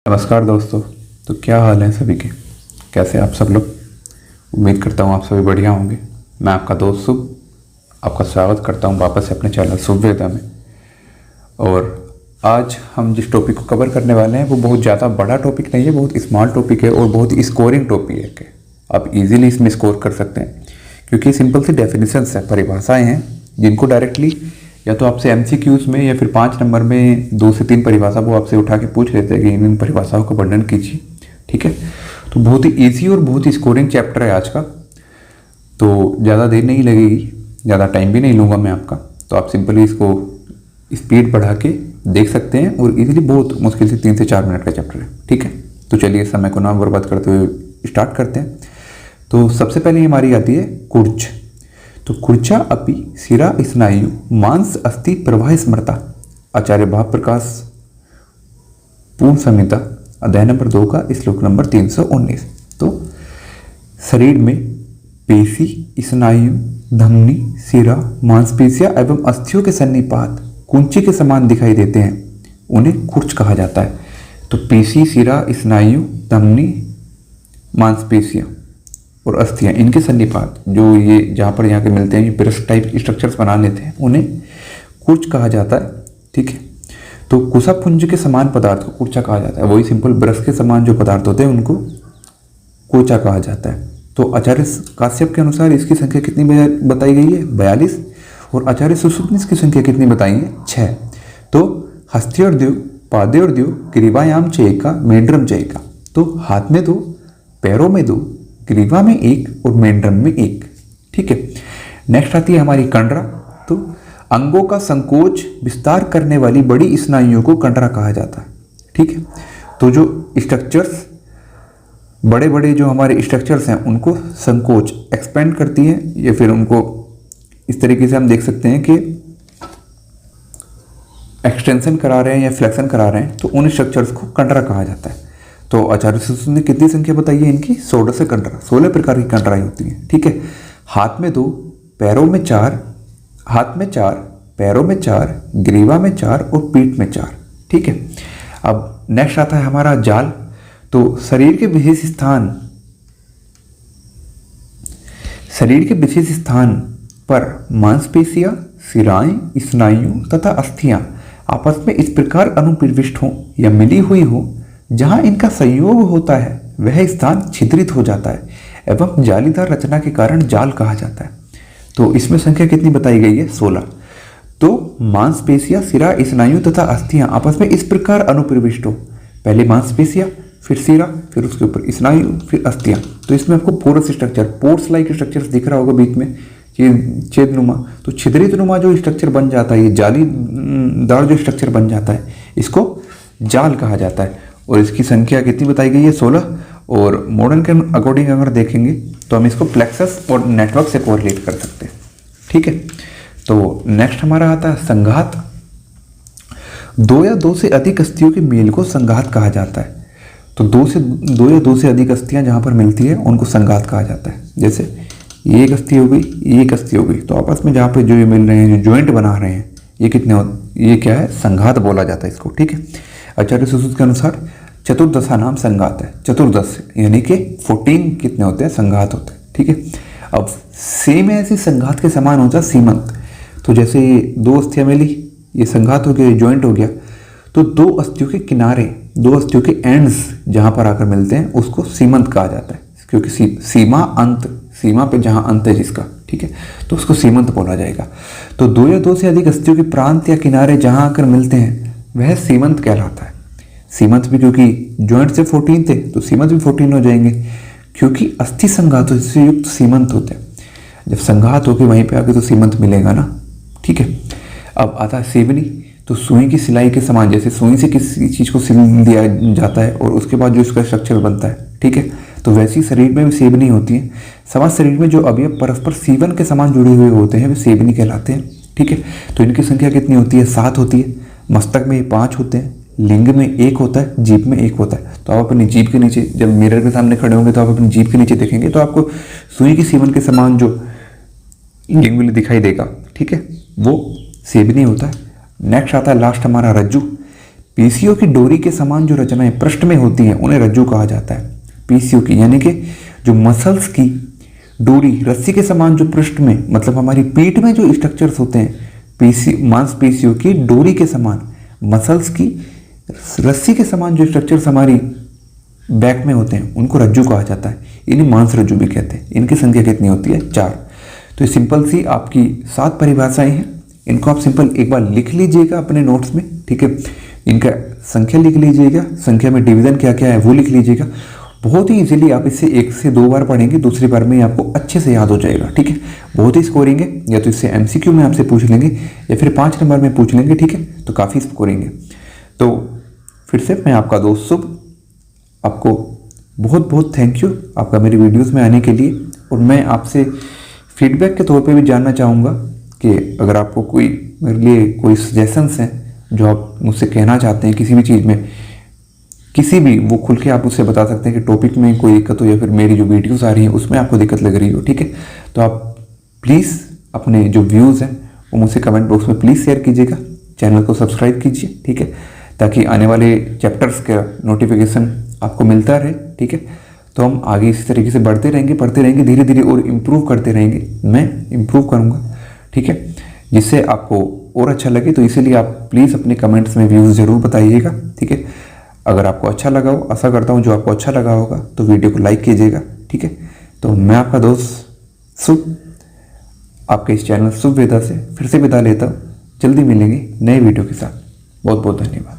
नमस्कार दोस्तों। तो क्या हाल है सभी के, कैसे आप सब लोग। उम्मीद करता हूँ आप सभी बढ़िया होंगे। मैं आपका दोस्त शुभ आपका स्वागत करता हूँ वापस से अपने चैनल शुभवेदा में। और आज हम जिस टॉपिक को कवर करने वाले हैं वो बहुत ज़्यादा बड़ा टॉपिक नहीं है, बहुत स्मॉल टॉपिक है और बहुत स्कोरिंग टॉपिक है। आप इजीली इसमें स्कोर कर सकते हैं क्योंकि सिंपल सी डेफिनेशंस है, परिभाषाएँ हैं जिनको डायरेक्टली या तो आपसे MCQs में या फिर 5 नंबर में 2 से 3 परिभाषा वो आपसे उठा के पूछ लेते हैं कि इन परिभाषाओं का वर्णन कीजिए। ठीक है, तो बहुत ही ईजी और बहुत ही स्कोरिंग चैप्टर है आज का, तो ज़्यादा देर नहीं लगेगी, ज़्यादा टाइम भी नहीं लूँगा मैं आपका। तो आप सिंपली इसको स्पीड बढ़ा के देख सकते हैं और इजीली बहुत मुश्किल से 3 से 4 मिनट का चैप्टर है। ठीक है, तो चलिए समय को ना बर्बाद करते हुए स्टार्ट करते हैं। तो सबसे पहले हमारी आती है कुर्च। तो कुर्चा अपि शिरा स्नायु मांस अस्थि प्रवाह स्मृता, आचार्य भावप्रकाश पूर्ण संहिता अध्याय नंबर 2 का श्लोक नंबर 319। तो शरीर में पेशी, स्नायु, धमनी, शिरा, मांसपेशियां एवं अस्थियों के सन्निपात कुंची के समान दिखाई देते हैं, उन्हें कुर्च कहा जाता है। तो पेशी, शिरा, स्नायु, धमनी, मांसपेशियां और अस्थियां, इनके सन्निपात जो ये जहाँ के मिलते हैं, ये ब्रश टाइप स्ट्रक्चर्स बना लेते हैं, उन्हें कुर्च कहा जाता है। ठीक है, तो कुशापुंज के समान पदार्थ को कुर्चा कहा जाता है। वही सिंपल ब्रश के समान जो पदार्थ होते हैं उनको कुर्चा कहा जाता है। तो आचार्य काश्यप के अनुसार इसकी संख्या कितनी बताई गई है? 42। और आचार्य सुश्रुत ने इसकी संख्या कितनी बताई है? 6। तो हस्त्योर्द्यो, पादयोर्द्यो, ग्रीवायाम चेका, मेंड्रम चेका। तो हाथ में 2, पैरों में 2, ग्रीवा में 1 और मेंड्रम में 1। ठीक है, नेक्स्ट आती है हमारी कंडरा। तो अंगों का संकोच विस्तार करने वाली बड़ी स्नायुओं को कंडरा कहा जाता है। ठीक है, तो जो स्ट्रक्चर्स बड़े बड़े जो हमारे स्ट्रक्चर्स हैं उनको संकोच एक्सपेंड करती है, या फिर उनको इस तरीके से हम देख सकते हैं कि एक्सटेंशन करा रहे हैं या फ्लेक्शन करा रहे हैं, तो उन स्ट्रक्चर्स को कंडरा कहा जाता है। तो आचार्य सुश्रुत ने कितनी संख्या बताई है इनकी? 16 कंडरा, 16 प्रकार की कंडराएं होती हैं। ठीक है, हाथ में 2, पैरों में 4, हाथ में 4, पैरों में 4, ग्रीवा में 4 और पीठ में 4। ठीक है, अब नेक्स्ट आता है हमारा जाल। तो शरीर के विशेष स्थान पर मांसपेशियां, शिराएं, स्नायु तथा अस्थियां आपस में इस प्रकार अनुप्रविष्ट हों या मिली हुई हो, जहां इनका संयोग होता है वह स्थान छिद्रित हो जाता है एवं जालीदार रचना के कारण जाल कहा जाता है। तो इसमें संख्या कितनी बताई गई है? 16। तो मांसपेशियां, शिरा, स्नायु तथा अस्थियां आपस में इस प्रकार अनुप्रविष्ट हो, पहले मांसपेशियां, फिर शिरा, फिर उसके ऊपर स्नायु, फिर अस्थियां। तो इसमें आपको porous structure, pores like structure दिख रहा होगा बीच में, छेदनुमा। तो छिद्रित नुमा जो स्ट्रक्चर बन जाता है, ये जालीदार जो स्ट्रक्चर बन जाता है, इसको जाल कहा जाता है। और इसकी संख्या कितनी बताई गई है? 16। और मॉडर्न के अकॉर्डिंग अगर देखेंगे तो हम इसको प्लेक्सस और नेटवर्क से कोरिलेट कर सकते हैं। ठीक है, तो नेक्स्ट हमारा आता है संघात। 2 या 2 से अधिक अस्थियों के मेल को संघात कहा जाता है। तो 2 या 2 से अधिक अस्थियां जहां पर मिलती है उनको संघात कहा जाता है। जैसे ये एक अस्थि हो गई, ये एक अस्थि हो गई, तो आपस में जहाँ पे जो ये मिल रहे हैं, जो ज्वाइंट बना रहे हैं, ये कितने ये क्या है? संघात बोला जाता है इसको। ठीक है, आचार्य सुश्रुत के अनुसार चतुर्दशा नाम संघात है। चतुर्दश यानी कि 14 कितने होते हैं? संघात होते हैं। ठीक है, अब सेम ऐसे संघात के समान होता है सीमंत। तो जैसे ये 2 अस्थियां मिली, ये संघात हो गया, ज्वाइंट हो गया, तो 2 अस्थियों के किनारे, 2 अस्थियों के एंड्स जहां पर आकर मिलते हैं उसको सीमंत कहा जाता है, क्योंकि सीमा अंत, सीमा पे जहां अंत है जिसका, ठीक है, तो उसको सीमंत बोला जाएगा। तो 2 या 2 से अधिक अस्थियों के प्रांत या किनारे जहां आकर मिलते हैं वह सीमंत कहलाता है। सीमंत भी क्योंकि ज्वाइंट से 14 थे तो सीमंत भी 14 हो जाएंगे, क्योंकि अस्थि संघातों से युक्त सीमंत होते हैं। जब संघात होके वहीं पे आके तो सीमंत मिलेगा ना। ठीक है, अब आता है सेवनी। तो सुई की सिलाई के समान, जैसे सुई से किसी चीज़ को सिल दिया जाता है और उसके बाद जो इसका स्ट्रक्चर बनता है, ठीक है, तो वैसी शरीर में भी सेवनी होती है। समस्त शरीर में जो अवयव परस्पर सीवन के समान जुड़े हुए होते हैं वे सेवनी कहलाते हैं। ठीक है, तो इनकी संख्या कितनी होती है? 7 होती है। मस्तक में 5 होते हैं, लिंग में 1 होता है, जीभ में 1 होता है। तो आप अपनी जीभ के नीचे, जब मिरर के सामने खड़े होंगे तो आप अपनी जीभ के नीचे देखेंगे तो आपको सुई की सीवन के समान जो लिंग दिखाई देगा। ठीक है, वो सेवनी होता है। नेक्स्ट आता है लास्ट हमारा रज्जु। पीसीओ की डोरी के समान जो रचनाएं पृष्ठ में होती हैं उन्हें रज्जु कहा जाता है। पीसीओ की यानी कि जो मसल्स की डोरी रस्सी के समान जो पृष्ठ में, मतलब हमारी पीठ में जो स्ट्रक्चर्स होते हैं, मांसपेशियों की डोरी के समान, मसल्स की रस्सी के समान जो स्ट्रक्चर्स हमारी बैक में होते हैं उनको रज्जु कहा जाता है। इन्हें मांस रज्जु भी कहते हैं। इनकी संख्या कितनी होती है? 4। तो ये सिंपल सी आपकी 7 परिभाषाएं हैं। इनको आप सिंपल एक बार लिख लीजिएगा अपने नोट्स में, ठीक है। इनका संख्या लिख लीजिएगा, संख्या में डिवीजन क्या क्या है वो लिख लीजिएगा। बहुत ही इजीली आप इसे 1 से 2 बार पढ़ेंगे, दूसरी बार में आपको अच्छे से याद हो जाएगा, ठीक है। बहुत ही स्कोरिंग है, या तो इससे एमसीक्यू में आपसे पूछ लेंगे या फिर 5 नंबर में पूछ लेंगे, ठीक है। तो काफ़ी स्कोरिंग है। तो फिर से मैं आपका दोस्त शुभ, आपको बहुत बहुत थैंक यू आपका मेरी वीडियोस में आने के लिए। और मैं आपसे फीडबैक के तौर पे भी जानना चाहूँगा कि अगर आपको कोई मेरे लिए कोई सजेशंस हैं जो आप मुझसे कहना चाहते हैं किसी भी चीज़ में, किसी भी, वो खुल के आप उससे बता सकते हैं कि टॉपिक में कोई दिक्कत हो या फिर मेरी जो वीडियोस आ रही हैं उसमें आपको दिक्कत लग रही हो, ठीक है। तो आप प्लीज़ अपने जो व्यूज़ हैं वो मुझसे कमेंट बॉक्स में प्लीज़ शेयर कीजिएगा। चैनल को सब्सक्राइब कीजिए, ठीक है, ताकि आने वाले चैप्टर्स का नोटिफिकेशन आपको मिलता रहे, ठीक है। तो हम आगे इसी तरीके से बढ़ते रहेंगे, धीरे धीरे और इम्प्रूव करते रहेंगे। मैं इम्प्रूव करूँगा, ठीक है, जिससे आपको और अच्छा लगे। तो इसीलिए आप प्लीज़ अपने कमेंट्स में व्यूज़ ज़रूर बताइएगा, ठीक है। अगर आपको अच्छा लगा हो, आशा करता हूँ जो आपको अच्छा लगा होगा, तो वीडियो को लाइक कीजिएगा, ठीक है। तो मैं आपका दोस्त शुभ आपके इस चैनल शुभ वेदा से फिर से विदा लेता हूँ। जल्दी मिलेंगे नए वीडियो के साथ। बहुत बहुत धन्यवाद।